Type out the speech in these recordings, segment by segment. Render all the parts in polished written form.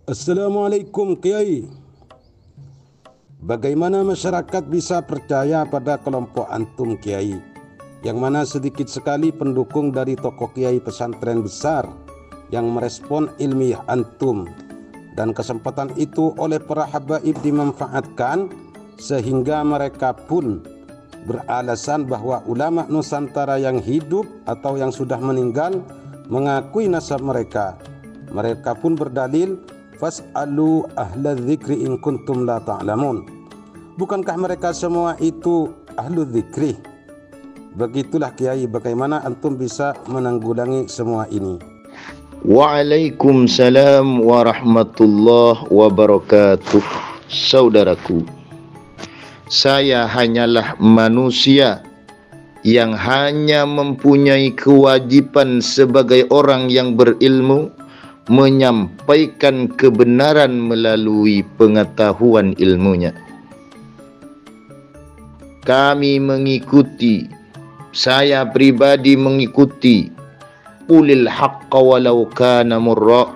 Assalamualaikum Kiai. Bagaimana masyarakat bisa percaya pada kelompok antum Kiai, yang mana sedikit sekali pendukung dari tokoh Kiai pesantren besar yang merespon ilmiah antum, dan kesempatan itu oleh para habaib dimanfaatkan sehingga mereka pun beralasan bahwa ulama Nusantara yang hidup atau yang sudah meninggal mengakui nasab mereka. Mereka pun berdalil, fas'alu ahla dzikri in kuntum la ta'lamun. Bukankah mereka semua itu ahlu dzikri? Begitulah Kiai, bagaimana antum bisa menanggulangi semua ini? Waalaikumsalam warahmatullahi wabarakatuh. Saudaraku, saya hanyalah manusia yang hanya mempunyai kewajiban sebagai orang yang berilmu menyampaikan kebenaran melalui pengetahuan ilmunya. Kami mengikuti, saya pribadi mengikuti qulil haqqa walau kana murra,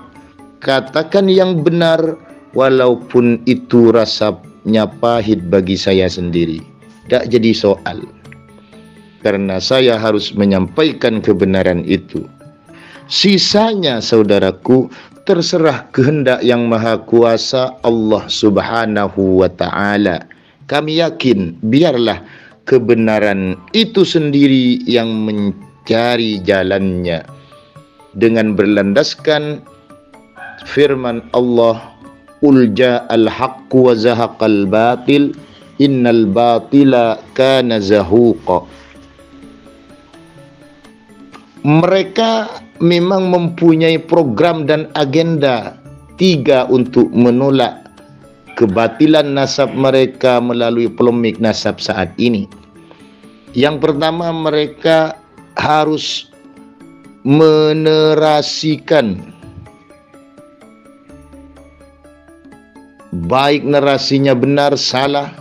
katakan yang benar walaupun itu rasanya pahit bagi saya sendiri. Tak jadi soal, karena saya harus menyampaikan kebenaran itu. Sisanya saudaraku terserah kehendak yang maha kuasa Allah subhanahu wa ta'ala. Kami yakin biarlah kebenaran itu sendiri yang mencari jalannya dengan berlandaskan firman Allah, qul ja'al haqqu wa zahaqal batil innal batila kana zahuqa. Mereka memang mempunyai program dan agenda 3 untuk menolak kebatilan nasab mereka melalui polemik nasab saat ini. Yang pertama, mereka harus menerasikan, baik narasinya benar salah,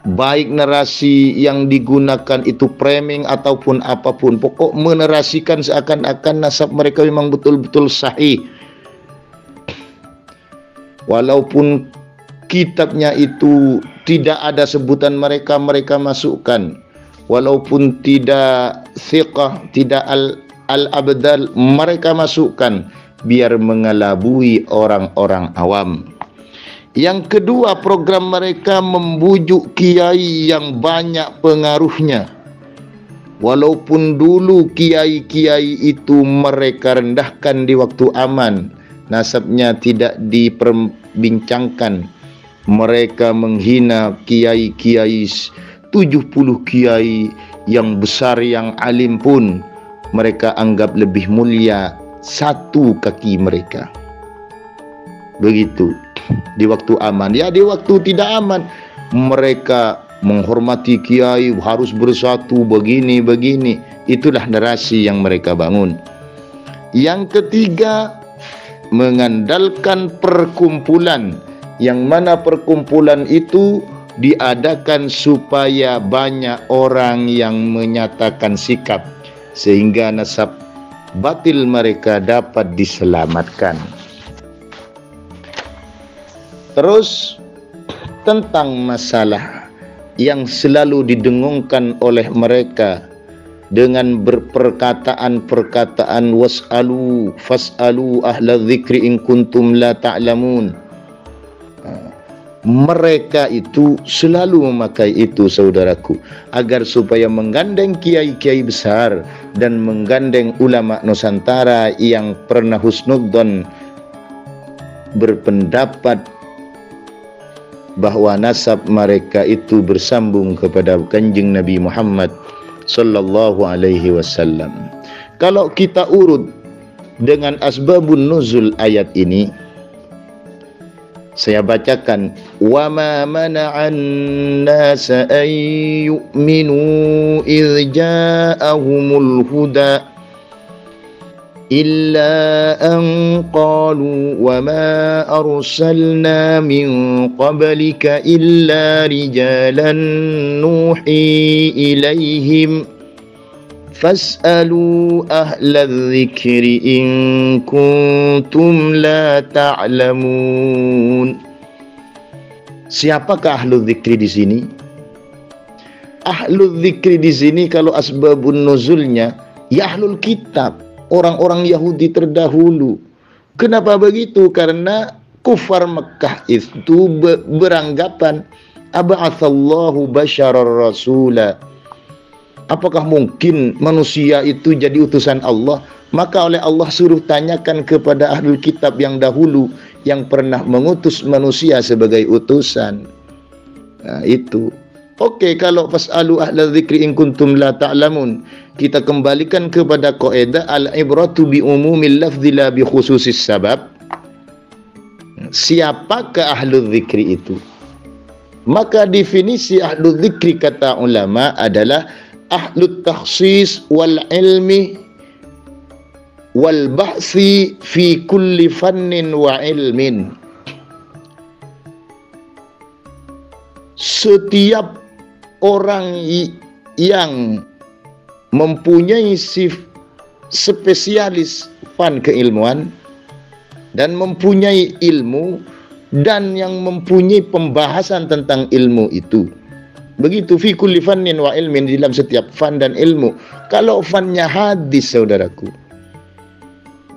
baik narasi yang digunakan itu framing ataupun apapun, pokok menerasikan seakan-akan nasab mereka memang betul-betul sahih, walaupun kitabnya itu tidak ada sebutan mereka, mereka masukkan, walaupun tidak thiqah, tidak al-abdal, mereka masukkan biar mengelabui orang-orang awam. Yang kedua, program mereka membujuk kiai yang banyak pengaruhnya. Walaupun dulu kiai-kiai itu mereka rendahkan di waktu aman, nasabnya tidak diperbincangkan. Mereka menghina kiai-kiai 70 kiai yang besar, yang alim pun mereka anggap lebih mulia satu kaki mereka. Begitu di waktu aman. Ya, di waktu tidak aman mereka menghormati kiai, harus bersatu begini-begini. Itulah narasi yang mereka bangun. Yang ketiga, mengandalkan perkumpulan, yang mana perkumpulan itu diadakan supaya banyak orang yang menyatakan sikap sehingga nasab batil mereka dapat diselamatkan. Terus tentang masalah yang selalu didengungkan oleh mereka dengan berperkataan-perkataan was'alu fas'alu ahla dzikri in kuntum la ta'lamun. Mereka itu selalu memakai itu saudaraku, agar supaya menggandeng kiai-kiai besar dan menggandeng ulama Nusantara yang pernah husnudzon berpendapat bahwa nasab mereka itu bersambung kepada Kanjeng Nabi Muhammad sallallahu alaihi wasallam. Kalau kita urut dengan asbabun nuzul ayat ini, saya bacakan, wa ma mana'an nasa an yu'minu idh ja'ahumul huda illa an qalu wa ma arsalna min qablika illa rijalan nuhi ilaihim Fas'alu ahla dzikri in kuntum la ta'lamun. Siapakah ahlu dzikri di sini? Ahlu dzikri di sini kalau asbabun nuzulnya ya ahlul kitab, orang-orang Yahudi terdahulu. Kenapa begitu? Karena kufar Mekah itu beranggapan ab'atsallahu basyarar rasula. Apakah mungkin manusia itu jadi utusan Allah? Maka oleh Allah suruh tanyakan kepada ahlul kitab yang dahulu yang pernah mengutus manusia sebagai utusan. Nah, itu. Oke, kalau fas'alu ahla dzikri in kuntum la ta'lamun, kita kembalikan kepada kaidah al-ibratu bi umumil lafzi la bi khususis sabab. Siapakah ahlu dzikri itu? Maka definisi ahlu dzikri kata ulama adalah ahlu takhsis wal ilmi wal bahsi fi kulli fannin wa ilmin. Setiap orang yang mempunyai spesialis fan keilmuan dan mempunyai ilmu dan yang mempunyai pembahasan tentang ilmu itu. Begitu fi kulli fannin wa ilmin, di dalam setiap fan dan ilmu. Kalau fannya hadis, saudaraku,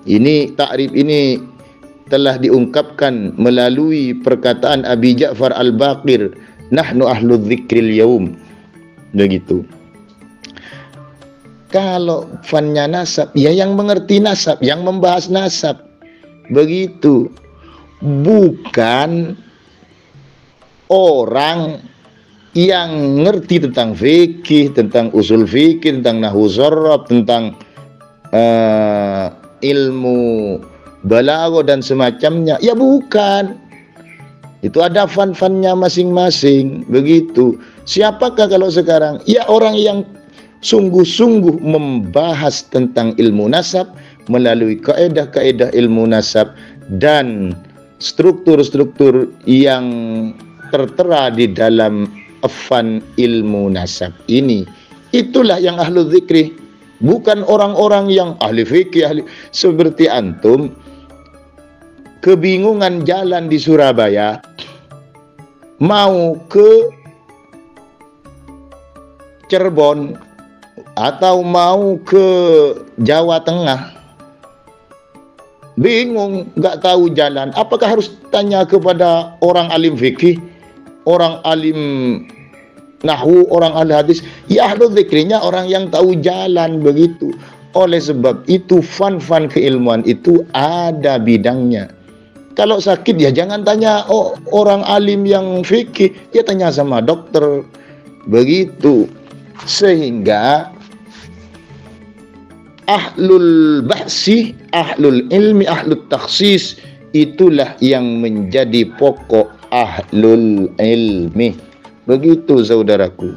ini takrif ini telah diungkapkan melalui perkataan Abi Ja'far Al-Baqir, nahnu ahlu dzikril yaum. Begitu. Kalau fannya nasab, ya yang mengerti nasab, yang membahas nasab. Begitu. Bukan orang yang ngerti tentang fikih, tentang usul fikih, tentang nahwu dzarab, tentang ilmu balaghah dan semacamnya. Ya bukan. Itu ada fan-fannya masing-masing. Begitu. Siapakah kalau sekarang? Ya orang yang sungguh-sungguh membahas tentang ilmu nasab melalui kaedah-kaedah ilmu nasab dan struktur-struktur yang tertera di dalam fan ilmu nasab ini. Itulah yang ahlu dzikri, bukan orang-orang yang ahli fikih, ahli seperti antum kebingungan jalan di Surabaya mau ke Cirebon atau mau ke Jawa Tengah, bingung, nggak tahu jalan. Apakah harus tanya kepada orang alim fikih, orang alim nahwu, orang ahli hadis? Ya ahlu dzikrinya orang yang tahu jalan. Begitu. Oleh sebab itu fan-fan keilmuan itu ada bidangnya. Kalau sakit ya jangan tanya orang alim yang fikih, ya tanya sama dokter. Begitu. Sehingga ahlul bahsi, ahlul ilmi, ahlul takhsis itulah yang menjadi pokok ahlul ilmi. Begitu saudaraku.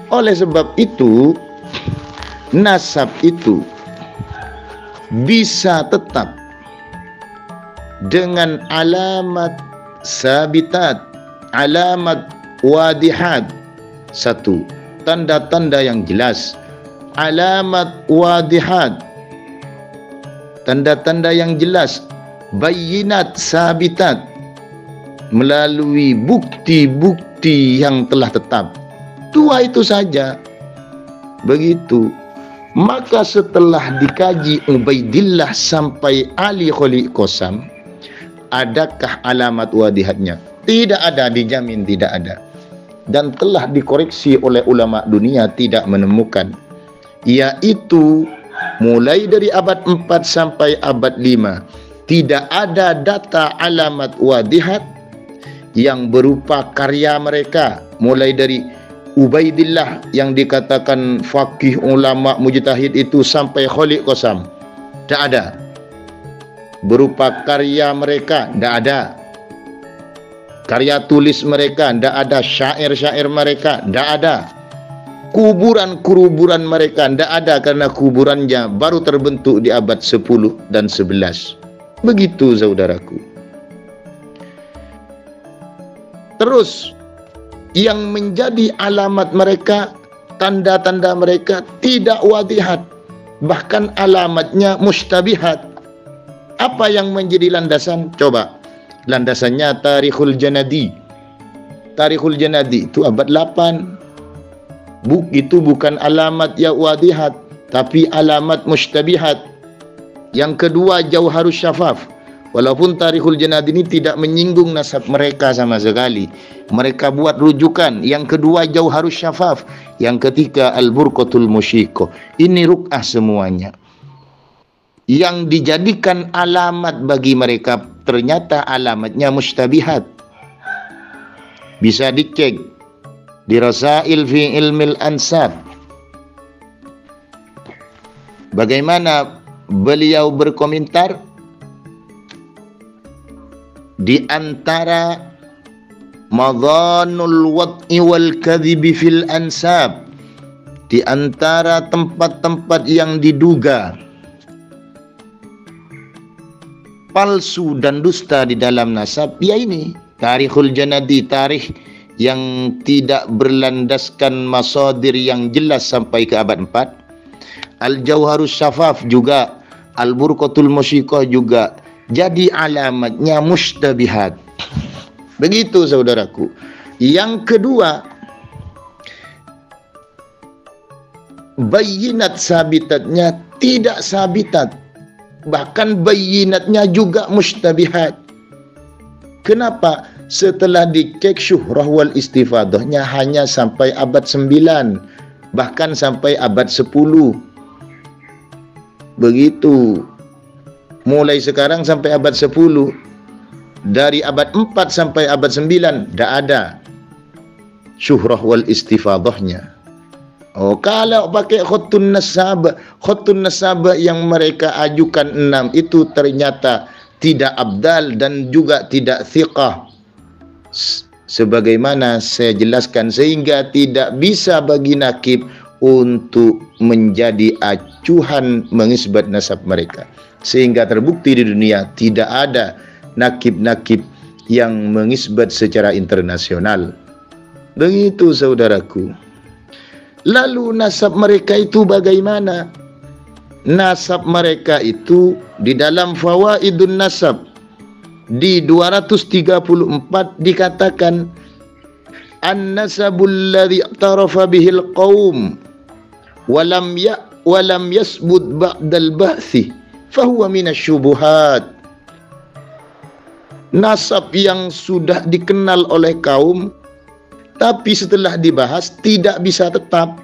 Oleh sebab itu nasab itu bisa tetap dengan alamat sabitat, alamat wadihat. Satu, tanda-tanda yang jelas. Alamat wadihat, tanda-tanda yang jelas. Bayinat sabitat, melalui bukti-bukti yang telah tetap. Dua itu saja. Begitu. Maka setelah dikaji Ubaidillah sampai Ali Kholiq Qasam, adakah alamat wadihatnya? Tidak ada, dijamin tidak ada. Dan telah dikoreksi oleh ulama dunia, tidak menemukan. Yaitu mulai dari abad 4 sampai abad 5 tidak ada data alamat wadihat yang berupa karya mereka, mulai dari Ubaidillah yang dikatakan faqih, ulama, mujtahid itu sampai Kholiq Qasam, tidak ada. Berupa karya mereka, tidak ada. Karya tulis mereka, tidak ada. Syair-syair mereka, tidak ada. Kuburan-kuburan mereka, tidak ada, karena kuburannya baru terbentuk di abad 10 dan 11. Begitu saudaraku. Terus yang menjadi alamat mereka tanda-tanda mereka tidak wadihat, bahkan alamatnya mustabihat. Apa yang menjadi landasan? Coba, landasannya Tarikhul Janadi. Tarikhul Janadi itu abad 8. Itu bukan alamat yang wadihat, tapi alamat mustabihat. Yang kedua, Jauharus Syafaf. Walaupun Tarikhul Janadi ini tidak menyinggung nasab mereka sama sekali, mereka buat rujukan. Yang kedua, Jauharus Syafaf. Yang ketiga, Al-Burqatul Musyikoh. Ini ruk'ah semuanya. Yang dijadikan alamat bagi mereka ternyata alamatnya mustabihat. Bisa dicek di Rasail fi Ilmil Ansab. Bagaimana beliau berkomentar? Di antara madhanul wad'i wal kadhibi fil ansab, di antara tempat-tempat yang diduga palsu dan dusta di dalam nasab, ya ini Tarikhul Janadi, tarikh yang tidak berlandaskan masadir yang jelas sampai ke abad 4. Al-Jauharus Syafaf juga, Al-Burqatul Musyikoh juga, jadi alamatnya mustabihat. Begitu saudaraku. Yang kedua, bayinat sabitatnya tidak sabitat, bahkan bayinatnya juga mustabihat. Kenapa? Setelah dicek syuhrah wal istifadahnya hanya sampai abad 9, bahkan sampai abad 10. Begitu. Mulai sekarang sampai abad 10, dari abad 4 sampai abad 9 tidak ada syuhrah wal istifadahnya. Oh, kalau pakai khutun nasab yang mereka ajukan 6 itu ternyata tidak abdal dan juga tidak thiqah, sebagaimana saya jelaskan, sehingga tidak bisa bagi nakib untuk menjadi acuhan mengisbat nasab mereka. Sehingga terbukti di dunia tidak ada nakib-nakib yang mengisbat secara internasional. Begitu saudaraku. Lalu nasab mereka itu bagaimana? Nasab mereka itu di dalam Fawaidun Nasab di 234 dikatakan an-nasabul ladzi i'tarafa bihil qaum walam yasbut ba'dal ba'thi fahuwa minasyubuhat. Nasab yang sudah dikenal oleh kaum tapi setelah dibahas tidak bisa tetap,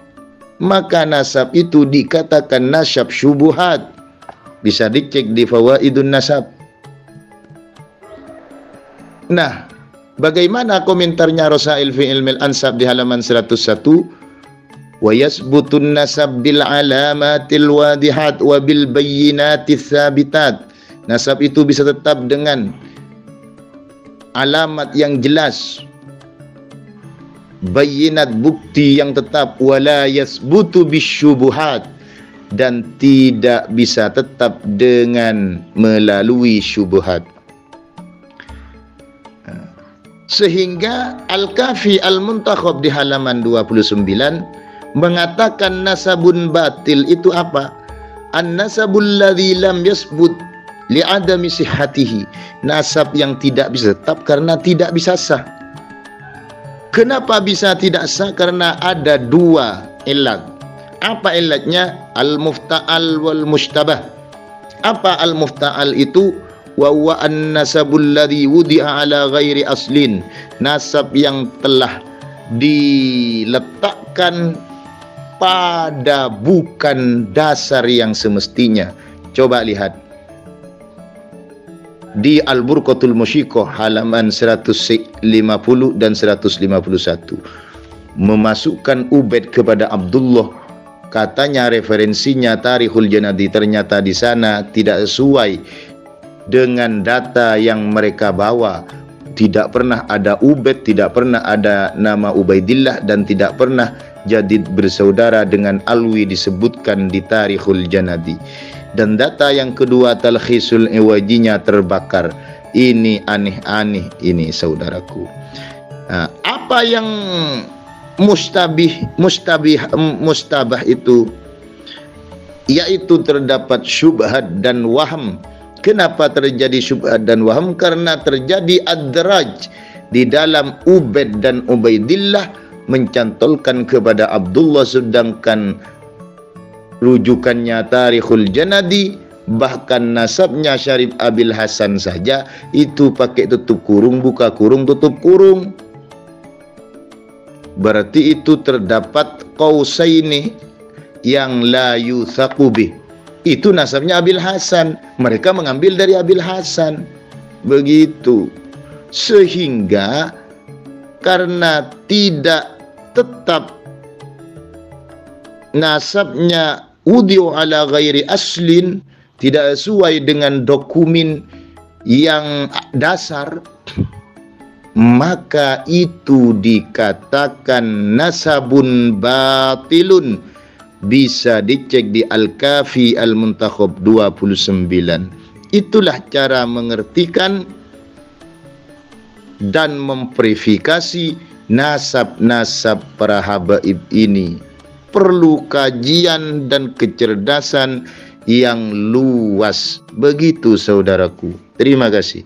maka nasab itu dikatakan nasab syubuhat. Bisa dicek di Fawaidun Nasab. Nah, bagaimana komentarnya Rasail fi Ilmil Ansab di halaman 101? Wa yasbutun nasab bil alamatil wadihat wa bil bayyinatis sabitat. Nasab itu bisa tetap dengan alamat yang jelas, bayyinat bukti yang tetap, wala yasbutu bisyubuhat, dan tidak bisa tetap dengan melalui syubhat. Sehingga Al-Kafi Al-Muntakhab di halaman 29 mengatakan nasabun batil itu apa? An-nasabul ladzi lam yasbut li'adami sihhatihi. Nasab yang tidak bisa tetap karena tidak bisa sah. Kenapa bisa tidak sah? Karena ada dua ilat. Apa ilatnya? Al-mufta'al wal mustabah. Apa al-mufta'al itu? Wa huwa an-nasabul ladzi wudi'a ala ghairi aslin. Nasab yang telah diletakkan pada bukan dasar yang semestinya. Coba lihat di Al-Burqatul Musyikoh halaman 150 dan 151. Memasukkan Ubaid kepada Abdullah, katanya referensinya Tarikhul Janadi, ternyata di sana tidak sesuai dengan data yang mereka bawa. Tidak pernah ada Ubaid, tidak pernah ada nama Ubaidillah, dan tidak pernah Jadid bersaudara dengan Alwi disebutkan di Tarikhul Janadi. Dan data yang kedua, Talkhisul Iwajinya terbakar. Ini aneh-aneh ini saudaraku. Nah, apa yang mustabah itu, yaitu terdapat syubhat dan waham. Kenapa terjadi syubhat dan waham? Karena terjadi adraj di dalam Ubaid dan Ubaidillah mencantolkan kepada Abdullah, sedangkan rujukannya Tarikhul Janadi, bahkan nasabnya Syarif Abil Hasan saja itu pakai tutup kurung, buka kurung, tutup kurung. Berarti itu terdapat qausaini yang la yuthaqu bih. Itu nasabnya Abil Hasan. Mereka mengambil dari Abil Hasan. Begitu. Sehingga karena tidak tetap nasabnya udiu ala ghairi aslin, tidak sesuai dengan dokumen yang dasar, maka itu dikatakan nasabun batilun. Bisa dicek di Al-Kafi Al-Muntakhab 29. Itulah cara mengertikan dan memverifikasi nasab-nasab para habaib ini. Perlu kajian dan kecerdasan yang luas. Begitu saudaraku. Terima kasih.